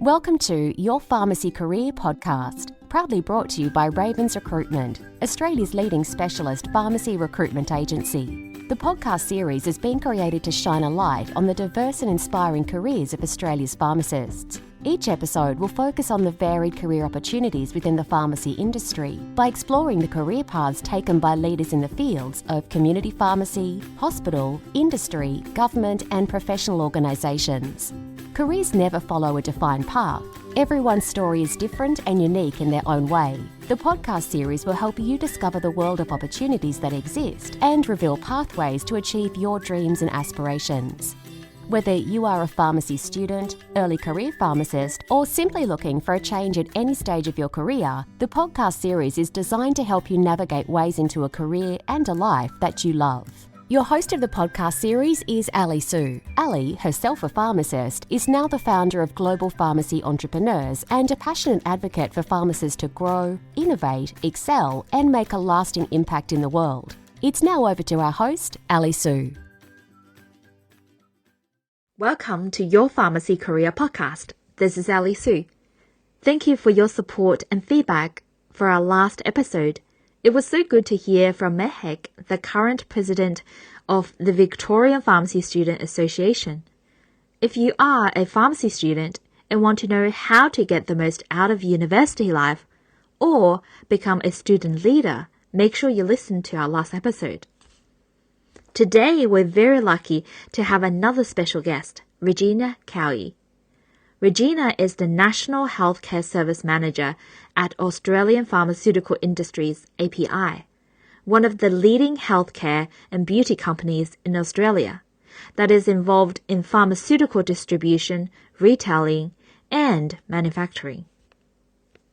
Welcome to Your Pharmacy Career podcast, proudly brought to you by Ravens Recruitment, Australia's leading specialist pharmacy recruitment agency. The podcast series has been created to shine a light on the diverse and inspiring careers of Australia's pharmacists. Each episode will focus on the varied career opportunities within the pharmacy industry by exploring the career paths taken by leaders in the fields of community pharmacy, hospital, industry, government and professional organisations. Careers never follow a defined path. Everyone's story is different and unique in their own way. The podcast series will help you discover the world of opportunities that exist and reveal pathways to achieve your dreams and aspirations. Whether you are a pharmacy student, early career pharmacist, or simply looking for a change at any stage of your career, the podcast series is designed to help you navigate ways into a career and a life that you love. Your host of the podcast series is Ali Sue. Ali, herself a pharmacist, is now the founder of Global Pharmacy Entrepreneurs and a passionate advocate for pharmacists to grow, innovate, excel, and make a lasting impact in the world. It's now over to our host, Ali Sue. Welcome to Your Pharmacy Career Podcast. This is Ali Sue. Thank you for your support and feedback for our last episode. It was so good to hear from Mehek, the current president of the Victorian Pharmacy Student Association. If you are a pharmacy student and want to know how to get the most out of university life or become a student leader, make sure you listen to our last episode. Today, we're very lucky to have another special guest, Regina Cowie. Regina is the National Healthcare Service Manager at Australian Pharmaceutical Industries, API, one of the leading healthcare and beauty companies in Australia that is involved in pharmaceutical distribution, retailing, and manufacturing.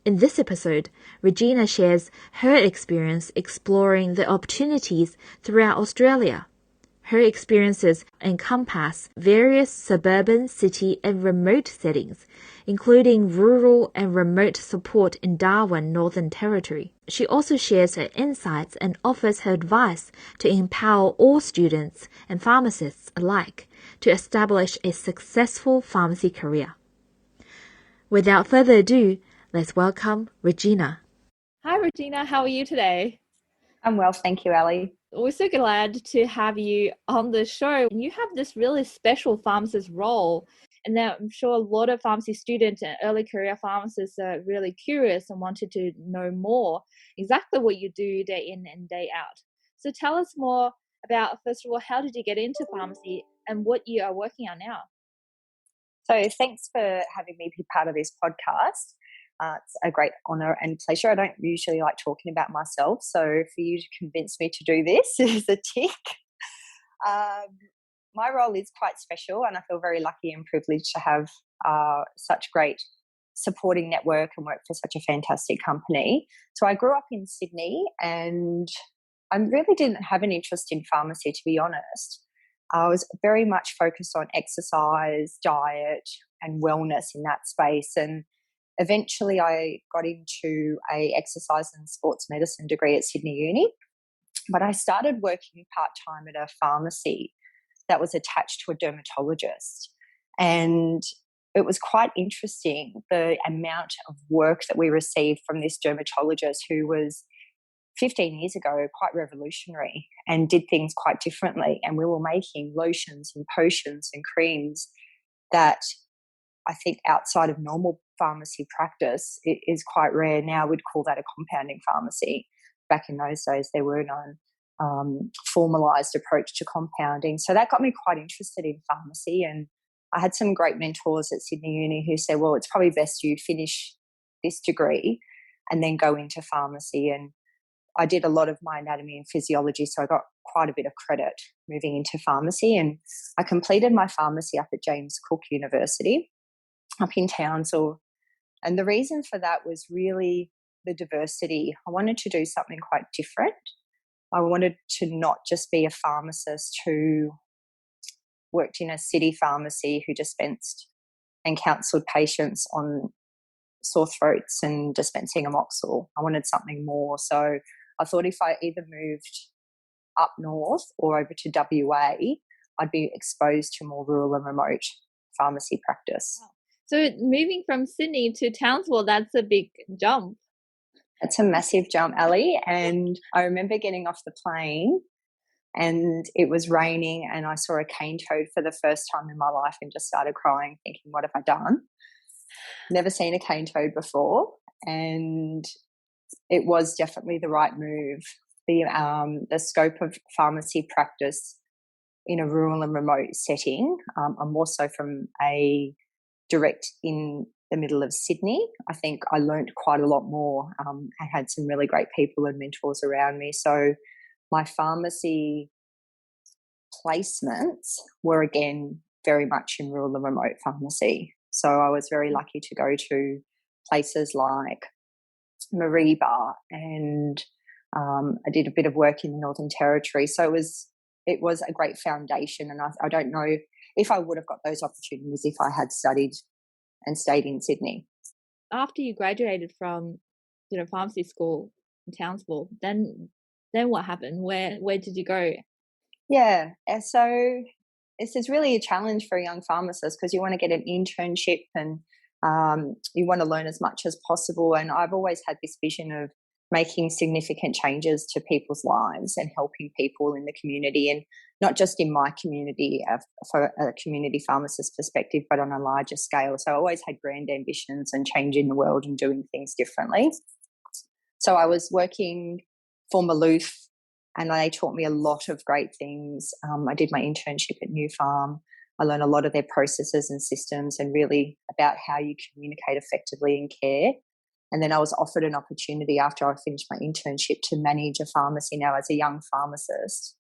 In this episode, Regina shares her experience exploring the opportunities throughout Australia. Her experiences encompass various suburban, city, and remote settings, including rural and remote support in Darwin, Northern Territory. She also shares her insights and offers her advice to empower all students and pharmacists alike to establish a successful pharmacy career. Without further ado, let's welcome Regina. Hi, Regina. How are you today? I'm well, thank you, Ali. We're so glad to have you on the show. You have this really special pharmacist role, and now I'm sure a lot of pharmacy students and early career pharmacists are really curious and wanted to know more exactly what you do day in and day out. So tell us more about, first of all, how did you get into pharmacy and what you are working on now? So thanks for having me be part of this podcast. It's a great honour and pleasure. I don't usually like talking about myself, so for you to convince me to do this is a tick. My role is quite special, and I feel very lucky and privileged to have such great supporting network and work for such a fantastic company. So I grew up in Sydney, and I really didn't have an interest in pharmacy, to be honest. I was very much focused on exercise, diet, and wellness in that space, and eventually I got into a exercise and sports medicine degree at Sydney Uni, but I started working part-time at a pharmacy that was attached to a dermatologist, and it was quite interesting the amount of work that we received from this dermatologist who was 15 years ago quite revolutionary and did things quite differently, and we were making lotions and potions and creams that I think outside of normal pharmacy practice it is quite rare. Now we'd call that a compounding pharmacy. Back in those days there were no formalised approach to compounding. So that got me quite interested in pharmacy, and I had some great mentors at Sydney Uni who said, well, it's probably best you finish this degree and then go into pharmacy. And I did a lot of my anatomy and physiology, so I got quite a bit of credit moving into pharmacy, and I completed my pharmacy up at James Cook University up in Townsville. And the reason for that was really the diversity. I wanted to do something quite different. I wanted to not just be a pharmacist who worked in a city pharmacy who dispensed and counselled patients on sore throats and dispensing amoxil. I wanted something more. So I thought if I either moved up north or over to WA, I'd be exposed to more rural and remote pharmacy practice. Wow. So moving from Sydney to Townsville, that's a big jump. It's a massive jump, Ali. And I remember getting off the plane and it was raining and I saw a cane toad for the first time in my life and just started crying, thinking, what have I done? Never seen a cane toad before. And it was definitely the right move. The scope of pharmacy practice in a rural and remote setting, I'm more so from a direct in the middle of Sydney. I think I learned quite a lot more. I had some really great people and mentors around me. So my pharmacy placements were again very much in rural and remote pharmacy. So I was very lucky to go to places like Mariba and I did a bit of work in the Northern Territory. So it was a great foundation. And I don't know if I would have got those opportunities if I had studied and stayed in Sydney. After you graduated from, pharmacy school in Townsville, then what happened? Where did you go? Yeah, so this is really a challenge for a young pharmacist because you want to get an internship and you want to learn as much as possible. And I've always had this vision of making significant changes to people's lives and helping people in the community, and not just in my community for a community pharmacist perspective, but on a larger scale. So I always had grand ambitions and changing the world and doing things differently. So I was working for Maloof and they taught me a lot of great things. I did my internship at New Farm. I learned a lot of their processes and systems and really about how you communicate effectively in care. And then I was offered an opportunity after I finished my internship to manage a pharmacy. Now, as a young pharmacist,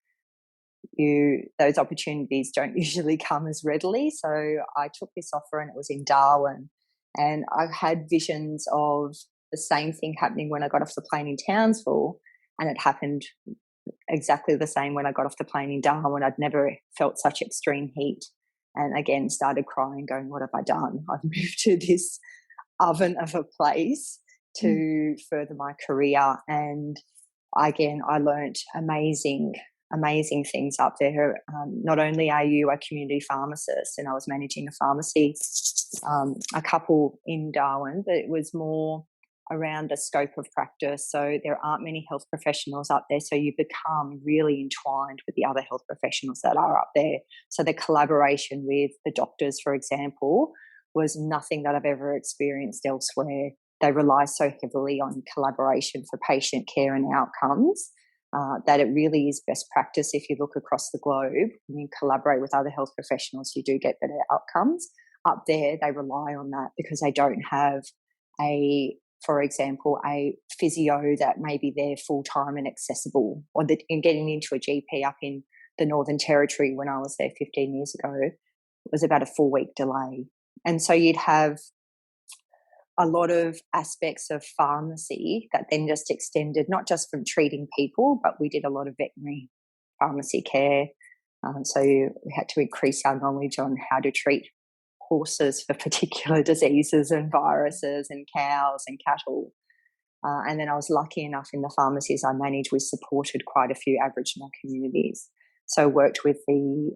those opportunities don't usually come as readily. So I took this offer and it was in Darwin. And I had visions of the same thing happening when I got off the plane in Townsville, and it happened exactly the same when I got off the plane in Darwin. I'd never felt such extreme heat. And again, started crying, going, what have I done? I've moved to this oven of a place to further my career. And again, I learnt amazing things up there. Not only are you a community pharmacist, and I was managing a pharmacy, a couple in Darwin, but it was more around the scope of practice. So there aren't many health professionals up there. So you become really entwined with the other health professionals that are up there. So the collaboration with the doctors, for example, was nothing that I've ever experienced elsewhere. They rely so heavily on collaboration for patient care and outcomes that it really is best practice. If you look across the globe, when you collaborate with other health professionals, you do get better outcomes. Up there, they rely on that because they don't have for example, a physio that may be there full-time and accessible, or in getting into a GP up in the Northern Territory when I was there 15 years ago, it was about a 4-week delay. And so you'd have a lot of aspects of pharmacy that then just extended, not just from treating people, but we did a lot of veterinary pharmacy care. So we had to increase our knowledge on how to treat horses for particular diseases and viruses, and cows and cattle. And then I was lucky enough in the pharmacies I managed, we supported quite a few Aboriginal communities. So worked with the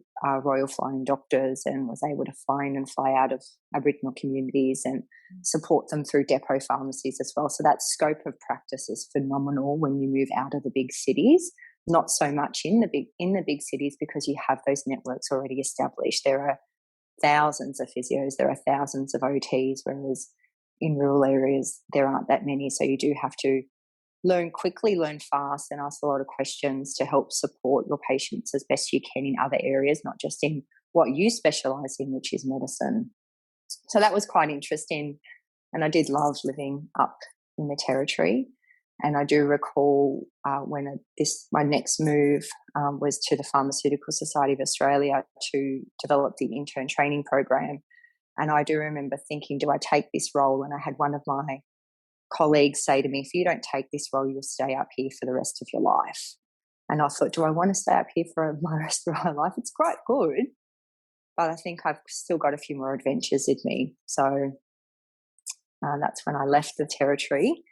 Royal Flying Doctors and was able to fly in and fly out of Aboriginal communities and support them through depot pharmacies as well. So that scope of practice is phenomenal when you move out of the big cities. Not so much in the big cities because you have those networks already established. There are thousands of physios, there are thousands of OTs, whereas in rural areas there aren't that many. So you do have to learn quickly, learn fast, and ask a lot of questions to help support your patients as best you can in other areas, not just in what you specialise in, which is medicine. So that was quite interesting, and I did love living up in the Territory. And I do recall when my next move was to the Pharmaceutical Society of Australia to develop the intern training program. And I do remember thinking, do I take this role? And I had one of my colleagues say to me, if you don't take this role, you'll stay up here for the rest of your life. And I thought, do I want to stay up here for my rest of my life? It's quite good, but I think I've still got a few more adventures in me. So that's when I left the Territory.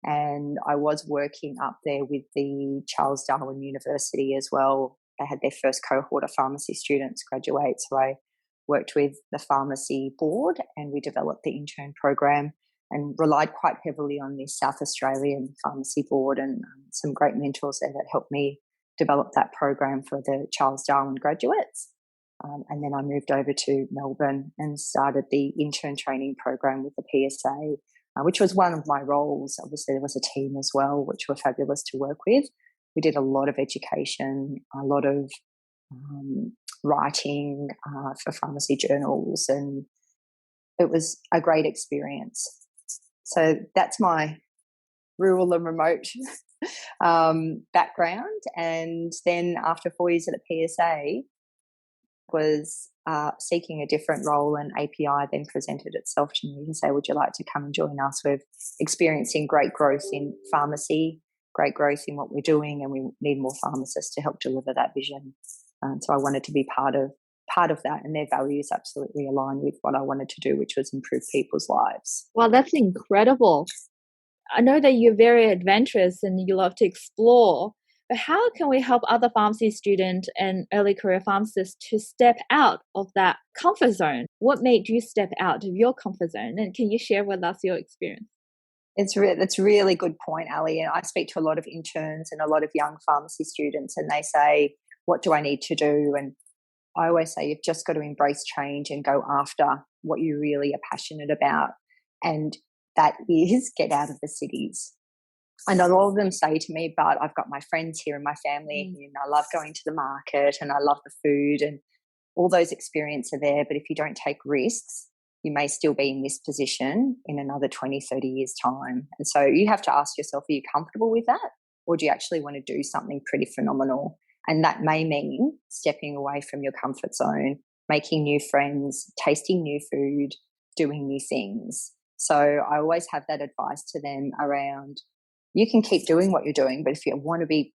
And I was working up there with the Charles Darwin University as well. They had their first cohort of pharmacy students graduate. So I worked with the pharmacy board, and we developed the intern program and relied quite heavily on the South Australian pharmacy board and some great mentors there that helped me develop that program for the Charles Darwin graduates. And then I moved over to Melbourne and started the intern training program with the PSA, which was one of my roles. Obviously, there was a team as well, which were fabulous to work with. We did a lot of education, a lot of writing for pharmacy journals, and it was a great experience. So that's my rural and remote background. And then after 4 years at the PSA, was seeking a different role, and API then presented itself to me to say, would you like to come and join us? We're experiencing great growth in pharmacy, great growth in what we're doing, and we need more pharmacists to help deliver that vision. So I wanted to be part of that, and their values absolutely aligned with what I wanted to do, which was improve people's lives. Wow, that's incredible. I know that you're very adventurous and you love to explore, but how can we help other pharmacy students and early career pharmacists to step out of that comfort zone? What made you step out of your comfort zone? And can you share with us your experience? That's a really good point, Ali. And I speak to a lot of interns and a lot of young pharmacy students, and they say, what do I need to do? And I always say, you've just got to embrace change and go after what you really are passionate about. And that is get out of the cities. I know all of them say to me, but I've got my friends here and my family here, and I love going to the market and I love the food, and all those experiences are there. But if you don't take risks, you may still be in this position in another 20, 30 years' time. And so you have to ask yourself, are you comfortable with that? Or do you actually want to do something pretty phenomenal? And that may mean stepping away from your comfort zone, making new friends, tasting new food, doing new things. So I always have that advice to them around, you can keep doing what you're doing, but if you want to be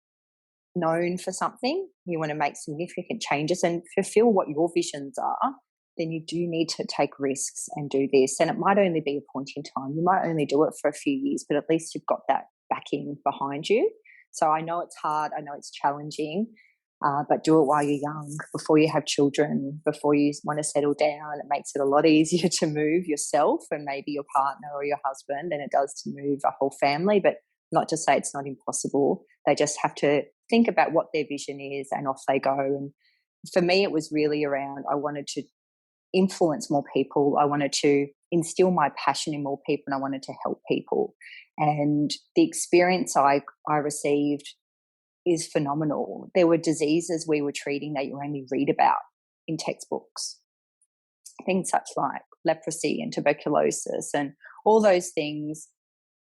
known for something, you want to make significant changes and fulfill what your visions are, then you do need to take risks and do this. And it might only be a point in time. You might only do it for a few years, but at least you've got that backing behind you. So I know it's hard. I know it's challenging, but do it while you're young, before you have children, before you want to settle down. It makes it a lot easier to move yourself and maybe your partner or your husband than it does to move a whole family. But not to say it's not impossible. They just have to think about what their vision is and off they go. And for me, it was really around, I wanted to influence more people. I wanted to instill my passion in more people, and I wanted to help people. And the experience I received is phenomenal. There were diseases we were treating that you only read about in textbooks. Things such like leprosy and tuberculosis and all those things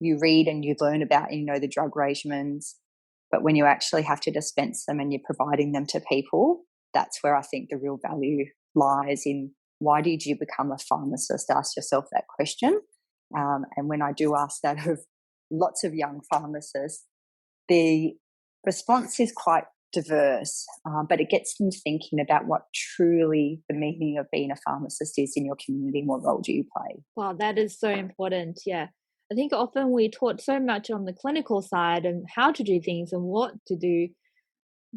you read and you learn about, and you know the drug regimens. But when you actually have to dispense them and you're providing them to people, that's where I think the real value lies in. Why did you become a pharmacist? Ask yourself that question. And when I do ask that of lots of young pharmacists, the response is quite diverse, but it gets them thinking about what truly the meaning of being a pharmacist is in your community and what role do you play. Wow, that is so important. Yeah. I think often we taught so much on the clinical side and how to do things and what to do,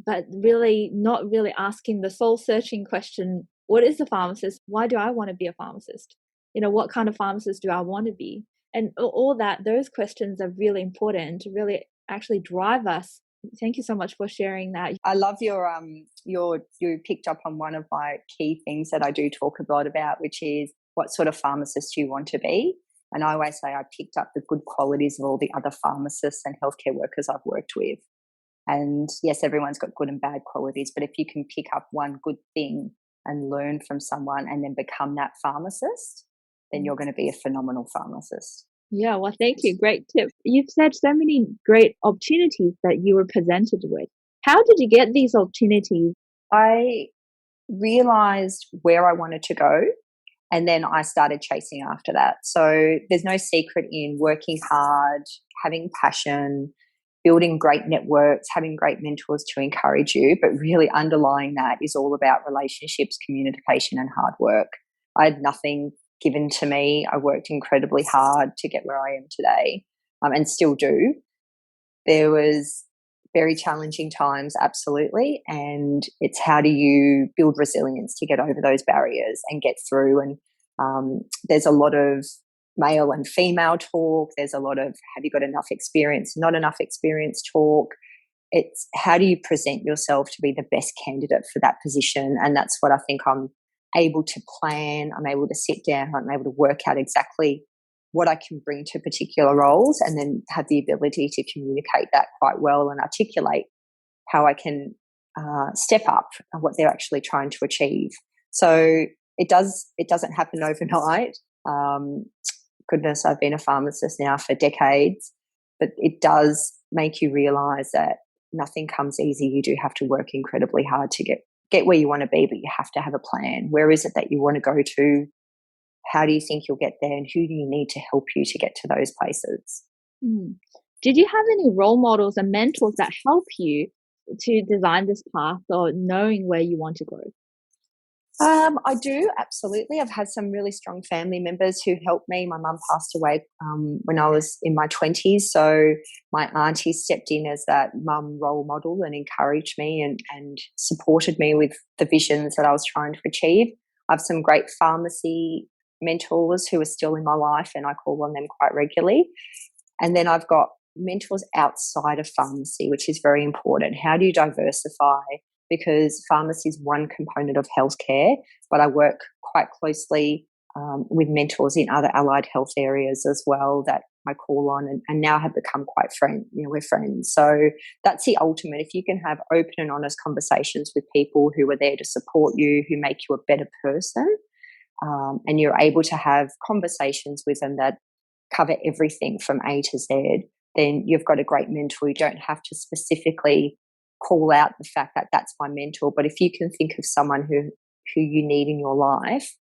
but really not really asking the soul searching question, what is a pharmacist? Why do I want to be a pharmacist? What kind of pharmacist do I want to be? And all that, those questions are really important to really actually drive us. Thank you so much for sharing that. I love you picked up on one of my key things that I do talk a lot about, which is what sort of pharmacist you want to be. And I always say I picked up the good qualities of all the other pharmacists and healthcare workers I've worked with. And yes, everyone's got good and bad qualities, but if you can pick up one good thing and learn from someone and then become that pharmacist, then you're going to be a phenomenal pharmacist. Yeah, well, thank you. Great tip. You've said so many great opportunities that you were presented with. How did you get these opportunities? I realized where I wanted to go, and then I started chasing after that. So there's no secret in working hard, having passion, building great networks, having great mentors to encourage you, but really underlying that is all about relationships, communication, and hard work. I had nothing given to me. I worked incredibly hard to get where I am today, and still do. There was very challenging times, absolutely. And it's how do you build resilience to get over those barriers and get through. And there's a lot of male and female talk. There's a lot of have you got enough experience, not enough experience talk. It's how do you present yourself to be the best candidate for that position. And that's what I think I'm able to plan. I'm able to sit down. I'm able to work out exactly what I can bring to particular roles, and then have the ability to communicate that quite well and articulate how I can step up what they're actually trying to achieve. So it doesn't happen overnight. Goodness, I've been a pharmacist now for decades, but it does make you realise that nothing comes easy. You do have to work incredibly hard to get where you want to be, but you have to have a plan. Where is it that you want to go to? How do you think you'll get there, and who do you need to help you to get to those places? Did you have any role models and mentors that help you to design this path or knowing where you want to go? I do, absolutely. I've had some really strong family members who helped me. My mum passed away when I was in my 20s, so my auntie stepped in as that mum role model and encouraged me and supported me with the visions that I was trying to achieve. I have some great pharmacy mentors who are still in my life, and I call on them quite regularly. And then I've got mentors outside of pharmacy, which is very important. How do you diversify? Because pharmacy is one component of healthcare, but I work quite closely with mentors in other allied health areas as well that I call on, and now have become quite we're friends. So that's the ultimate. If you can have open and honest conversations with people who are there to support you, who make you a better person, and you're able to have conversations with them that cover everything from A to Z, then you've got a great mentor. You don't have to specifically call out the fact that that's my mentor, but if you can think of someone who you need in your life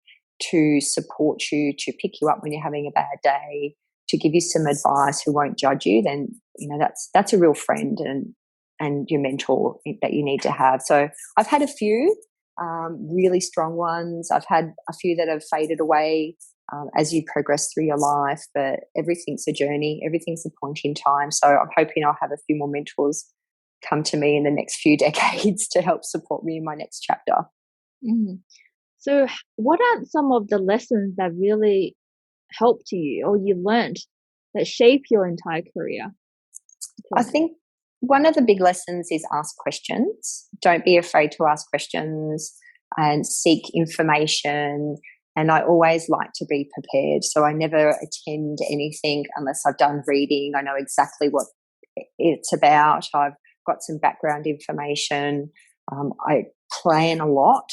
to support you, to pick you up when you're having a bad day, to give you some advice, who won't judge you, then that's a real friend and your mentor that you need to have. So I've had a few really strong ones. I've had a few that have faded away as you progress through your life, but everything's a journey, everything's a point in time. So I'm hoping I'll have a few more mentors come to me in the next few decades to help support me in my next chapter. So what are some of the lessons that really helped you or you learned that shape your entire career? I think one of the big lessons is ask questions. Don't be afraid to ask questions and seek information. And I always like to be prepared. So I never attend anything unless I've done reading. I know exactly what it's about. I've got some background information. I plan a lot.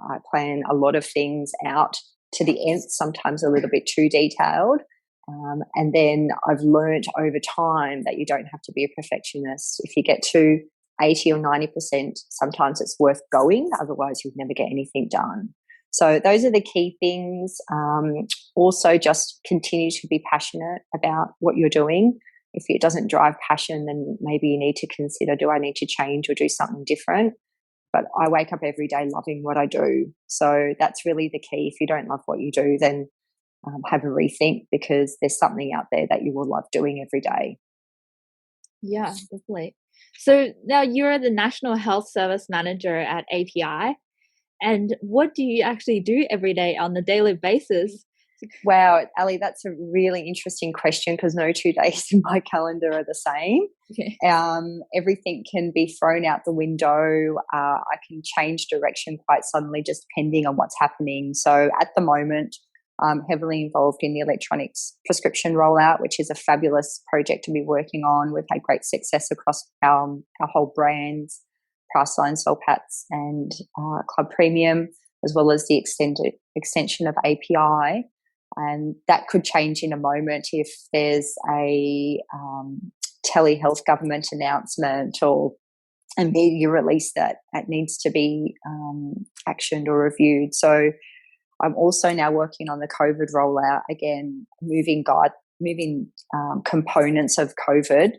I plan a lot of things out to the nth, sometimes a little bit too detailed. And then I've learnt over time that you don't have to be a perfectionist. If you get to 80 or 90%, sometimes it's worth going. Otherwise, you'll never get anything done. So those are the key things. Also, just continue to be passionate about what you're doing. If it doesn't drive passion, then maybe you need to consider, do I need to change or do something different? But I wake up every day loving what I do. So that's really the key. If you don't love what you do, then have a rethink, because there's something out there that you will love doing every day. Yeah, definitely. So now you're the National Health Service Manager at API. And what do you actually do every day on a daily basis? Wow, Ali, that's a really interesting question, because no 2 days in my calendar are the same. Okay. Everything can be thrown out the window. I can change direction quite suddenly just depending on what's happening. So at the moment, I'm heavily involved in the electronics prescription rollout, which is a fabulous project to be working on. We've had great success across our whole brands, Priceline, Solpats and Club Premium, as well as the extension of API. And that could change in a moment if there's a telehealth government announcement or a media release that needs to be actioned or reviewed. So I'm also now working on the COVID rollout, again, moving components of COVID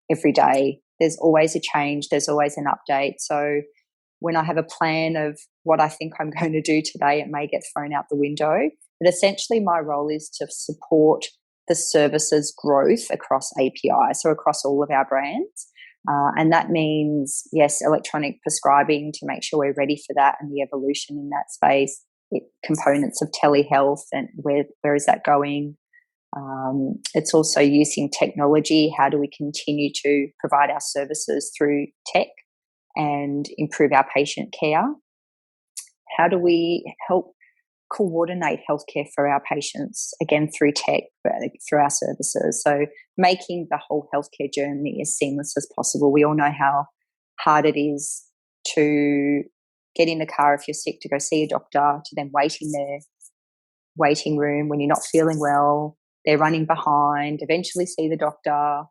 every day. There's always a change, there's always an update. So when I have a plan of what I think I'm going to do today, it may get thrown out the window. But essentially my role is to support the services growth across API, so across all of our brands. And that means, yes, electronic prescribing to make sure we're ready for that and the evolution in that space, components of telehealth and where is that going. It's also using technology. How do we continue to provide our services through tech and improve our patient care? How do we help coordinate healthcare for our patients, again, through tech, through our services? So making the whole healthcare journey as seamless as possible. We all know how hard it is to get in the car if you're sick to go see a doctor, to then wait in their waiting room when you're not feeling well. They're running behind, eventually see the doctor.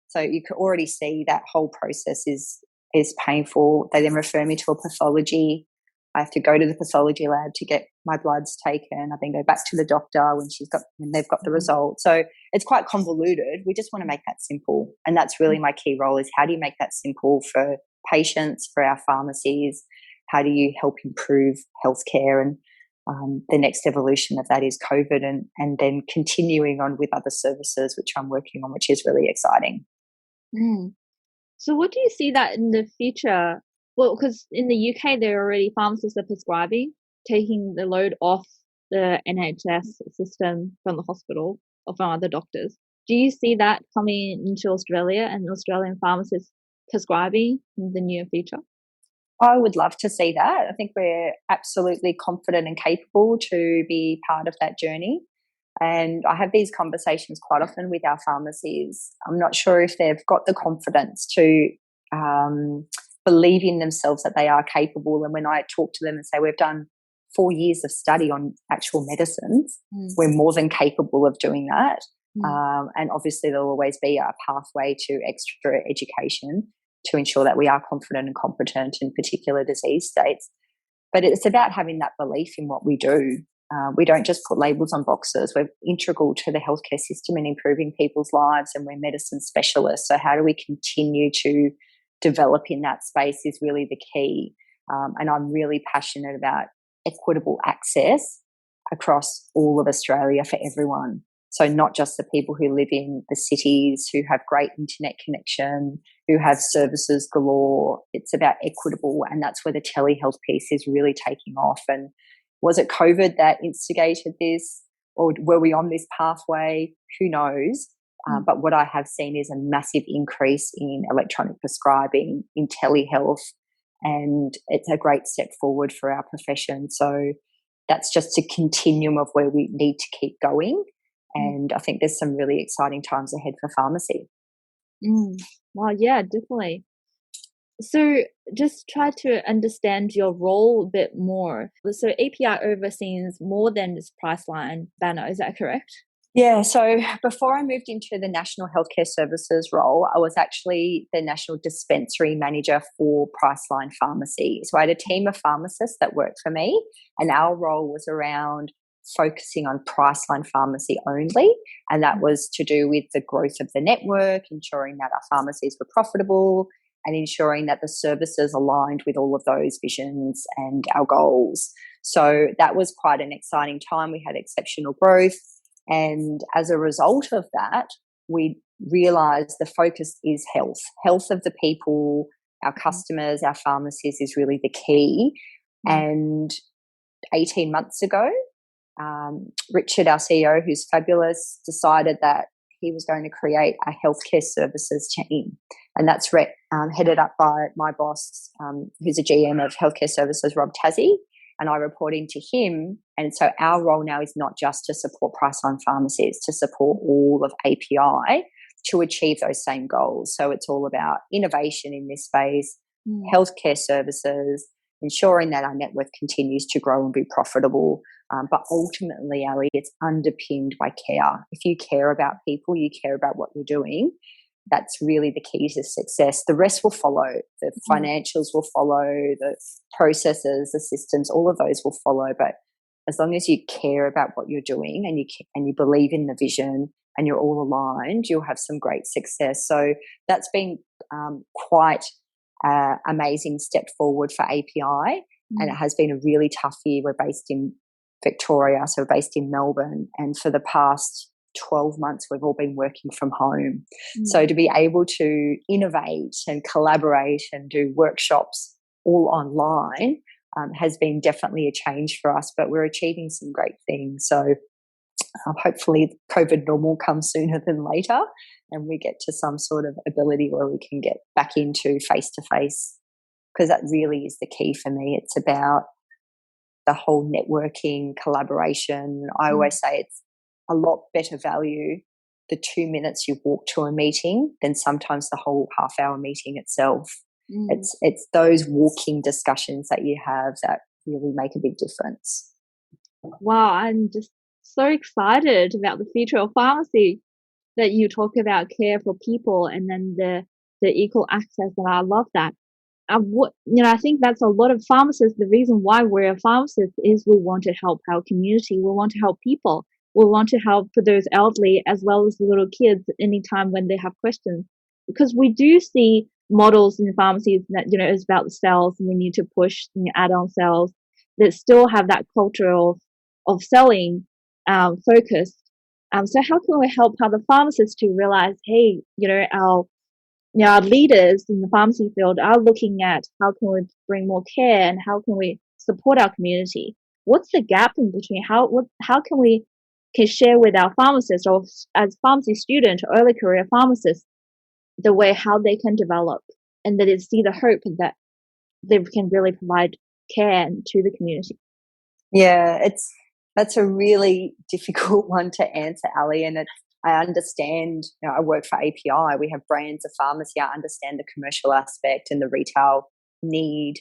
So you can already see that whole process is painful. They then refer me to a pathology. I have to go to the pathology lab to get my bloods taken. I then go back to the doctor when they've got the result. So it's quite convoluted. We just want to make that simple. And that's really my key role, is how do you make that simple for patients, for our pharmacies? How do you help improve healthcare? And the next evolution of that is COVID, and then continuing on with other services, which I'm working on, which is really exciting. So what do you see that in the future? Well, because in the UK, there are already pharmacists are prescribing, taking the load off the NHS system from the hospital or from other doctors. Do you see that coming into Australia and Australian pharmacists prescribing in the near future? I would love to see that. I think we're absolutely confident and capable to be part of that journey. And I have these conversations quite often with our pharmacies. I'm not sure if they've got the confidence to believe in themselves that they are capable. And when I talk to them and say, we've done 4 years of study on actual medicines, we're more than capable of doing that. And obviously there'll always be a pathway to extra education to ensure that we are confident and competent in particular disease states. But it's about having that belief in what we do. We don't just put labels on boxes. We're integral to the healthcare system in improving people's lives, and we're medicine specialists. So how do we continue to develop in that space is really the key. And I'm really passionate about equitable access across all of Australia for everyone. So not just the people who live in the cities, who have great internet connection, who have services galore. It's about equitable, and that's where the telehealth piece is really taking off. And was it COVID that instigated this, or were we on this pathway? Who knows? But what I have seen is a massive increase in electronic prescribing, in telehealth, and it's a great step forward for our profession. So that's just a continuum of where we need to keep going. And I think there's some really exciting times ahead for pharmacy. Well, yeah, definitely. So just try to understand your role a bit more. So API oversees more than this Priceline banner, is that correct? Yeah, so before I moved into the National Healthcare Services role, I was actually the National Dispensary Manager for Priceline Pharmacy. So I had a team of pharmacists that worked for me, and our role was around focusing on Priceline Pharmacy only, and that was to do with the growth of the network, ensuring that our pharmacies were profitable, and ensuring that the services aligned with all of those visions and our goals. So that was quite an exciting time. We had exceptional growth, and as a result of that, we realised the focus is health of the people, our customers, our pharmacies is really the key. And 18 months ago, Richard, our CEO, who's fabulous, decided that he was going to create a healthcare services team. And that's headed up by my boss, who's a GM of healthcare services, Rob Tassie, and I report into him. And so our role now is not just to support Priceline pharmacies, to support all of API to achieve those same goals. So it's all about innovation in this space, healthcare services, ensuring that our network continues to grow and be profitable. But ultimately, Ali, it's underpinned by care. If you care about people, you care about what you're doing, that's really the key to success. The rest will follow. The financials will follow, the processes, the systems, all of those will follow. But as long as you care about what you're doing and you believe in the vision and you're all aligned, you'll have some great success. So that's been quite amazing step forward for API, and it has been a really tough year. We're based in Victoria, so we're based in Melbourne, and for the past 12 months we've all been working from home. So to be able to innovate and collaborate and do workshops all online has been definitely a change for us, but we're achieving some great things. So hopefully COVID normal comes sooner than later and we get to some sort of ability where we can get back into face-to-face, because that really is the key for me. It's about the whole networking, collaboration. I always say it's a lot better value the 2 minutes you walk to a meeting than sometimes the whole half-hour meeting itself. It's those walking discussions that you have that really make a big difference. Wow, I'm just so excited about the future of pharmacy, that you talk about care for people and then the equal access, and I love that. I think that's a lot of pharmacists. The reason why we're a pharmacist is we want to help our community. We want to help people. We want to help those elderly as well as the little kids anytime when they have questions. Because we do see models in pharmacies that, is about the sales, and we need to push add-on sales that still have that culture of selling focused. So how can we help other pharmacists to realize, hey, our leaders in the pharmacy field are looking at how can we bring more care and how can we support our community? What's the gap in between? How can we share with our pharmacists, or as pharmacy student or early career pharmacists, the way how they can develop, and that is see the hope that they can really provide care to the community? Yeah, that's a really difficult one to answer, Ali, and I understand, I work for API. We have brands of pharmacy. I understand the commercial aspect and the retail need.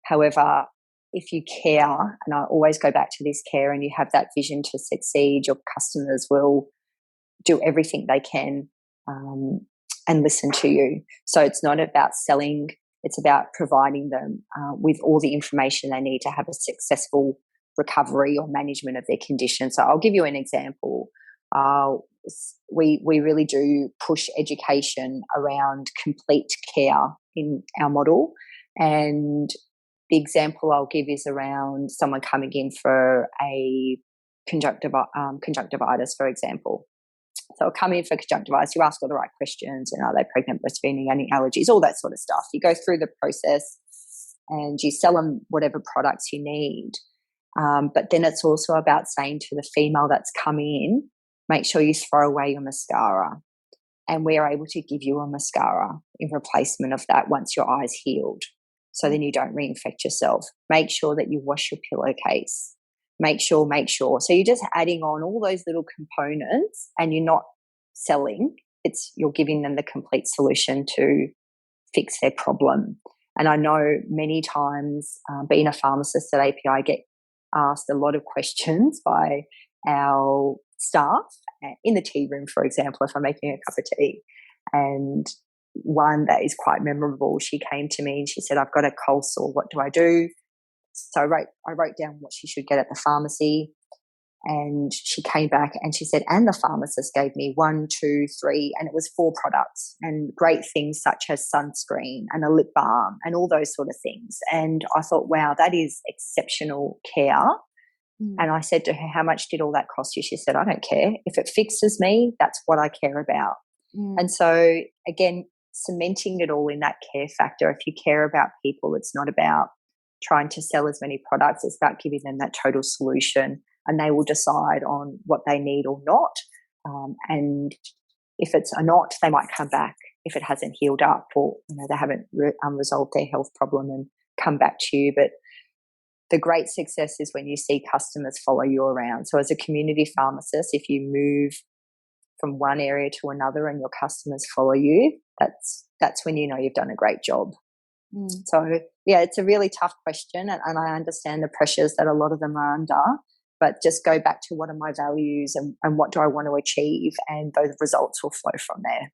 However, if you care, and I always go back to this care, and you have that vision to succeed, your customers will do everything they can and listen to you. So it's not about selling. It's about providing them with all the information they need to have a successful recovery or management of their condition. So I'll give you an example. We really do push education around complete care in our model, and the example I'll give is around someone coming in for a conjunctivitis, for example. So I'll come in for conjunctivitis, you ask all the right questions, and are they pregnant, breastfeeding, any allergies, all that sort of stuff. You go through the process and you sell them whatever products you need. But then it's also about saying to the female that's coming in, make sure you throw away your mascara, and we're able to give you a mascara in replacement of that once your eye's healed, so then you don't reinfect yourself. Make sure that you wash your pillowcase. Make sure. So you're just adding on all those little components, and you're not selling. You're giving them the complete solution to fix their problem. And I know many times, being a pharmacist at API, I get asked a lot of questions by our staff in the tea room, for example, if I'm making a cup of tea. And one that is quite memorable, she came to me and she said, I've got a cold sore, what do I do? So I wrote down what she should get at the pharmacy, and she came back and she said, and the pharmacist gave me 1, 2, 3, and it was 4 products, and great things such as sunscreen and a lip balm and all those sort of things. And I thought, wow, that is exceptional care. And I said to her, how much did all that cost you? She said, I don't care. If it fixes me, that's what I care about. And so again, cementing it all in that care factor. If you care about people, it's not about trying to sell as many products. It's about giving them that total solution, and they will decide on what they need or not. And if it's a not, they might come back if it hasn't healed up, or they haven't resolved their health problem and come back to you. But the great success is when you see customers follow you around. So as a community pharmacist, if you move from one area to another and your customers follow you, that's when you know you've done a great job. So yeah, it's a really tough question, and I understand the pressures that a lot of them are under, but just go back to what are my values and what do I want to achieve, and those results will flow from there.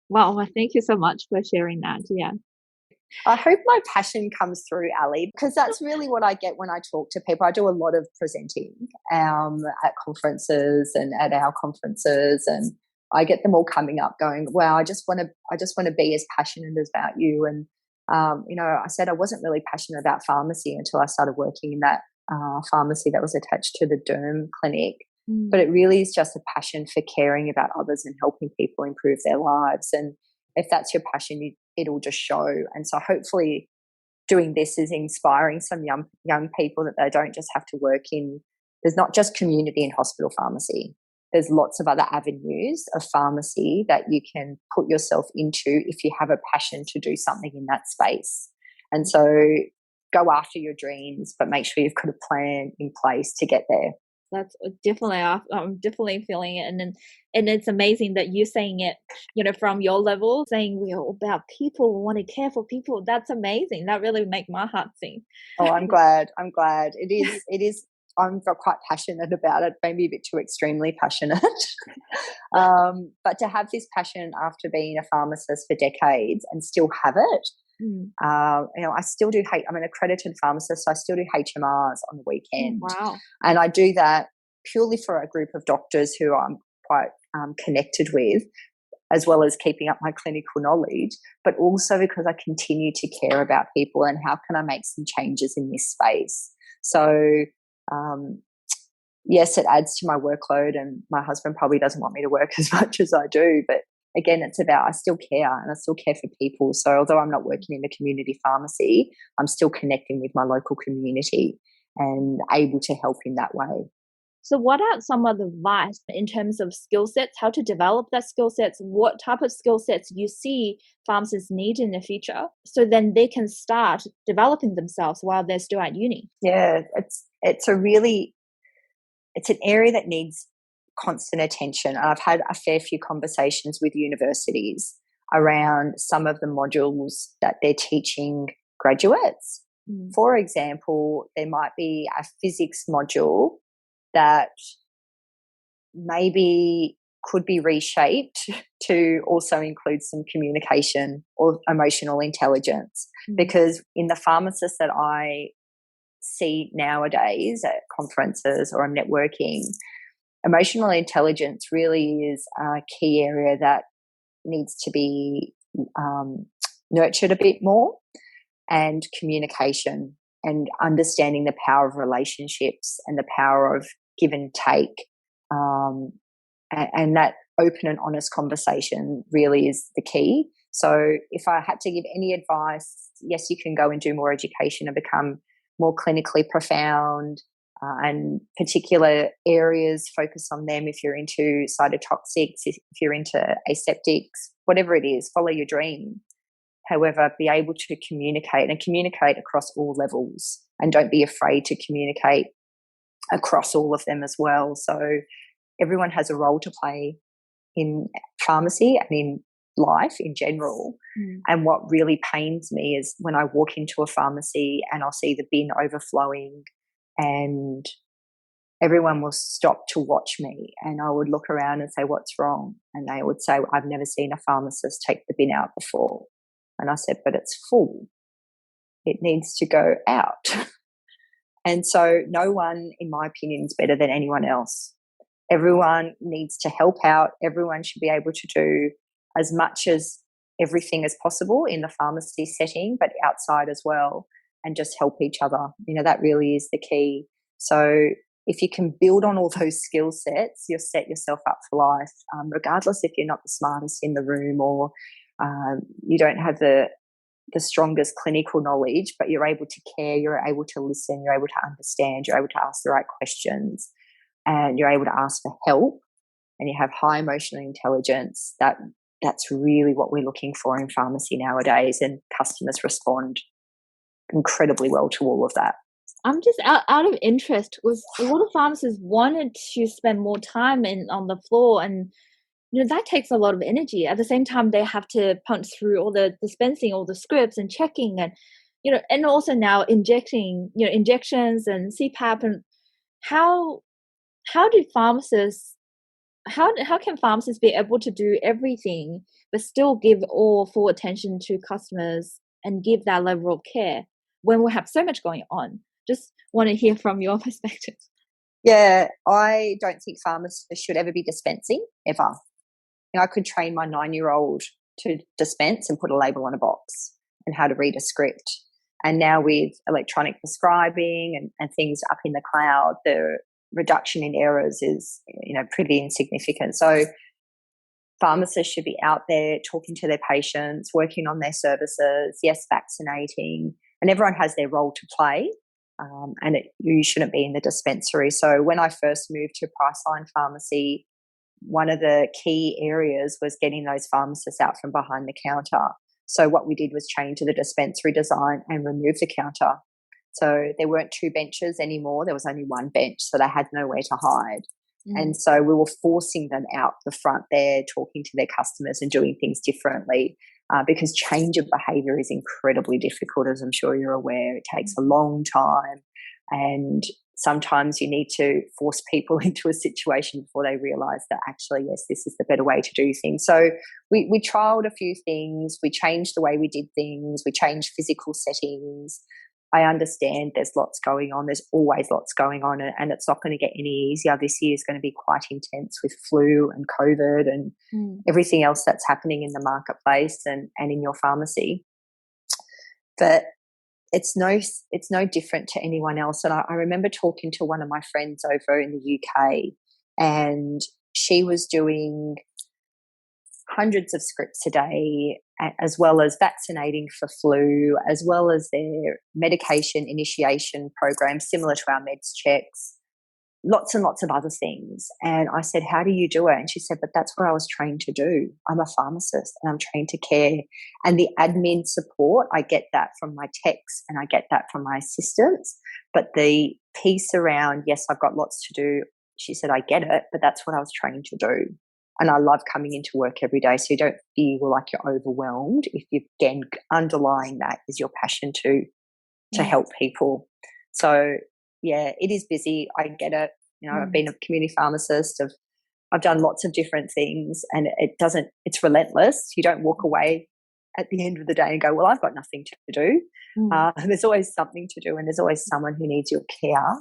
Well, thank you so much for sharing that. Yeah. I hope my passion comes through, Ali, because that's really what I get when I talk to people. I do a lot of presenting at conferences and at our conferences, and I get them all coming up going, wow, I just want to be as passionate about you. And, I said I wasn't really passionate about pharmacy until I started working in that pharmacy that was attached to the derm clinic. but it really is just a passion for caring about others and helping people improve their lives. And if that's your passion, it'll just show. And so hopefully doing this is inspiring some young people that they don't just have to work in. There's not just community and hospital pharmacy. There's lots of other avenues of pharmacy that you can put yourself into if you have a passion to do something in that space. And so go after your dreams, but make sure you've got a plan in place to get there. That's definitely, I'm definitely feeling it. And it's amazing that you're saying it, from your level, saying we're all about people, we want to care for people. That's amazing. That really makes my heart sing. Oh, I'm glad. It is. I'm quite passionate about it, maybe a bit too extremely passionate. But to have this passion after being a pharmacist for decades and still have it, I still do. I'm an accredited pharmacist, so I still do HMRs on the weekend. Wow! And I do that purely for a group of doctors who I'm quite connected with, as well as keeping up my clinical knowledge, but also because I continue to care about people and how can I make some changes in this space. So. Yes, it adds to my workload, and my husband probably doesn't want me to work as much as I do. But again, it's about I still care and I still care for people. So although I'm not working in the community pharmacy, I'm still connecting with my local community and able to help in that way. So what are some of the advice in terms of skill sets, how to develop that skill sets, what type of skill sets you see pharmacists need in the future, so then they can start developing themselves while they're still at uni? Yeah, it's an area that needs constant attention. I've had a fair few conversations with universities around some of the modules that they're teaching graduates. For example, there might be a physics module that maybe could be reshaped to also include some communication or emotional intelligence. Because in the pharmacists that I see nowadays at conferences or I'm networking, emotional intelligence really is a key area that needs to be nurtured a bit more, and communication and understanding the power of relationships and the power of give and take, and that open and honest conversation really is the key. So if I had to give any advice, yes, you can go and do more education and become more clinically profound, and particular areas, focus on them. If you're into cytotoxics, if you're into aseptics, whatever it is, follow your dream. However, be able to communicate and communicate across all levels, and don't be afraid to communicate across all of them as well. So everyone has a role to play in pharmacy and in life in general. And what really pains me is when I walk into a pharmacy and I'll see the bin overflowing and everyone will stop to watch me, and I would look around and say, what's wrong? And they would say, I've never seen a pharmacist take the bin out before. And I said, but it's full. It needs to go out. And so no one, in my opinion, is better than anyone else. Everyone needs to help out. Everyone should be able to do as much as everything as possible in the pharmacy setting, but outside as well, and just help each other. That really is the key. So if you can build on all those skill sets, you'll set yourself up for life, regardless if you're not the smartest in the room or you don't have the strongest clinical knowledge, but you're able to care, you're able to listen, you're able to understand, you're able to ask the right questions, and you're able to ask for help, and you have high emotional intelligence. That's really what we're looking for in pharmacy nowadays, and customers respond incredibly well to all of that. I'm just out of interest, was a lot of pharmacists wanted to spend more time on the floor, and that takes a lot of energy. At the same time, they have to punch through all the dispensing, all the scripts and checking, and and also now injecting, injections and CPAP. And how do pharmacists, how can pharmacists be able to do everything but still give all full attention to customers and give that level of care when we have so much going on? Just want to hear from your perspective. Yeah, I don't think pharmacists should ever be dispensing, ever. I could train my 9-year-old to dispense and put a label on a box and how to read a script. And now with electronic prescribing and things up in the cloud, the reduction in errors is, pretty insignificant. So pharmacists should be out there talking to their patients, working on their services, yes, vaccinating, and everyone has their role to play. And you shouldn't be in the dispensary. So when I first moved to Priceline Pharmacy, one of the key areas was getting those pharmacists out from behind the counter. So what we did was change the dispensary design and remove the counter. So there weren't two benches anymore. There was only one bench, so they had nowhere to hide. And so we were forcing them out the front there, talking to their customers and doing things differently, because change of behaviour is incredibly difficult, as I'm sure you're aware. It takes a long time, and sometimes you need to force people into a situation before they realise that actually, yes, this is the better way to do things. So we trialled a few things. We changed the way we did things. We changed physical settings. I understand there's lots going on. There's always lots going on, and it's not going to get any easier. This year is going to be quite intense with flu and COVID and everything else that's happening in the marketplace and in your pharmacy. But it's no different to anyone else. And I remember talking to one of my friends over in the UK, and she was doing hundreds of scripts a day, as well as vaccinating for flu, as well as their medication initiation program, similar to our meds checks, lots and lots of other things. And I said, how do you do it? And she said, but that's what I was trained to do. I'm a pharmacist and I'm trained to care. And the admin support, I get that from my techs and I get that from my assistants. But the piece around, yes, I've got lots to do, she said, I get it, but that's what I was trained to do. And I love coming into work every day, so you don't feel like you're overwhelmed. If you, again, underlying that is your passion to help people. So, yeah, it is busy. I get it. I've been a community pharmacist. I've done lots of different things, and it's relentless. You don't walk away at the end of the day and go, well, I've got nothing to do. There's always something to do, and there's always someone who needs your care.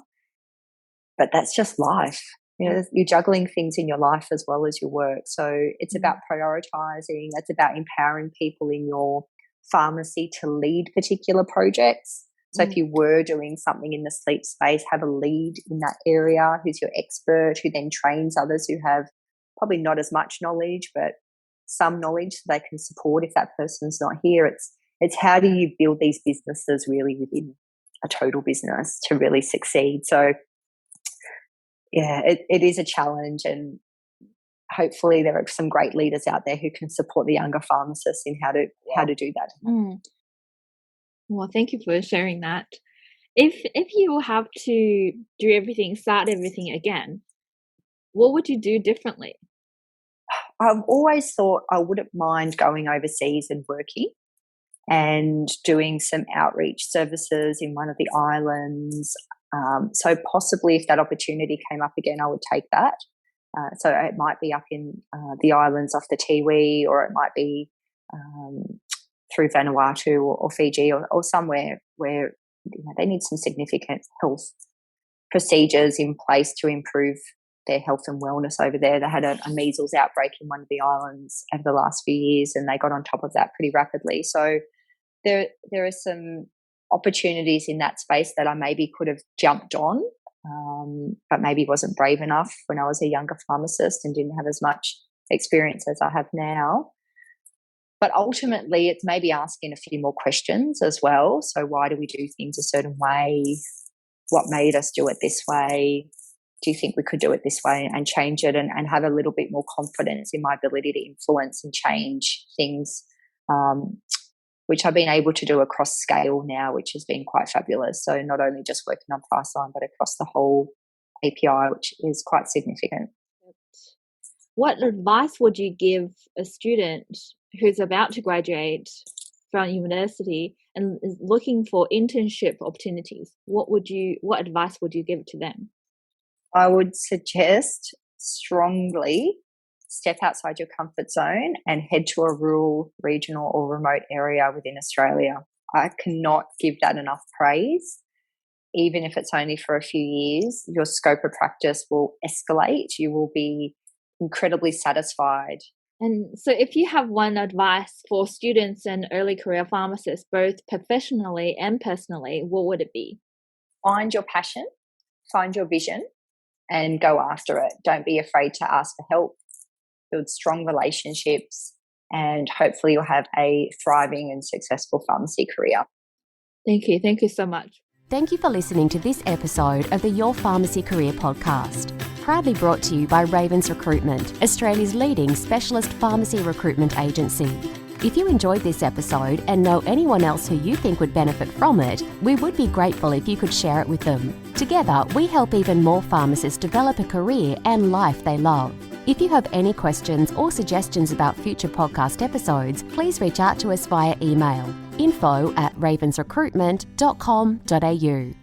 But that's just life. You're juggling things in your life as well as your work. So it's about prioritizing. It's about empowering people in your pharmacy to lead particular projects. So if you were doing something in the sleep space, have a lead in that area who's your expert, who then trains others who have probably not as much knowledge, but some knowledge so they can support if that person's not here. It's how do you build these businesses really within a total business to really succeed. So yeah, it is a challenge, and hopefully there are some great leaders out there who can support the younger pharmacists in how to do that. Well, thank you for sharing that. If you have to start everything again, what would you do differently? I've always thought I wouldn't mind going overseas and working and doing some outreach services in one of the islands. So possibly if that opportunity came up again, I would take that. So it might be up in the islands off the Tiwi, or it might be through Vanuatu or Fiji or somewhere where they need some significant health procedures in place to improve their health and wellness over there. They had a measles outbreak in one of the islands over the last few years, and they got on top of that pretty rapidly. So there are some opportunities in that space that I maybe could have jumped on, but maybe wasn't brave enough when I was a younger pharmacist and didn't have as much experience as I have now. But ultimately, it's maybe asking a few more questions as well. So why do we do things a certain way? What made us do it this way? Do you think we could do it this way and change it, and have a little bit more confidence in my ability to influence and change things, which I've been able to do across scale now, which has been quite fabulous. So not only just working on Priceline, but across the whole API, which is quite significant. What advice would you give a student who's about to graduate from university and is looking for internship opportunities? What advice would you give to them? I would suggest strongly step outside your comfort zone and head to a rural, regional or remote area within Australia. I cannot give that enough praise. Even if it's only for a few years, your scope of practice will escalate. You will be incredibly satisfied. And so if you have one advice for students and early career pharmacists, both professionally and personally, what would it be? Find your passion, find your vision, and go after it. Don't be afraid to ask for help, build strong relationships, and hopefully you'll have a thriving and successful pharmacy career. Thank you. Thank you so much. Thank you for listening to this episode of the Your Pharmacy Career podcast, proudly brought to you by Ravens Recruitment, Australia's leading specialist pharmacy recruitment agency. If you enjoyed this episode and know anyone else who you think would benefit from it, we would be grateful if you could share it with them. Together, we help even more pharmacists develop a career and life they love. If you have any questions or suggestions about future podcast episodes, please reach out to us via email info@ravensrecruitment.com.au.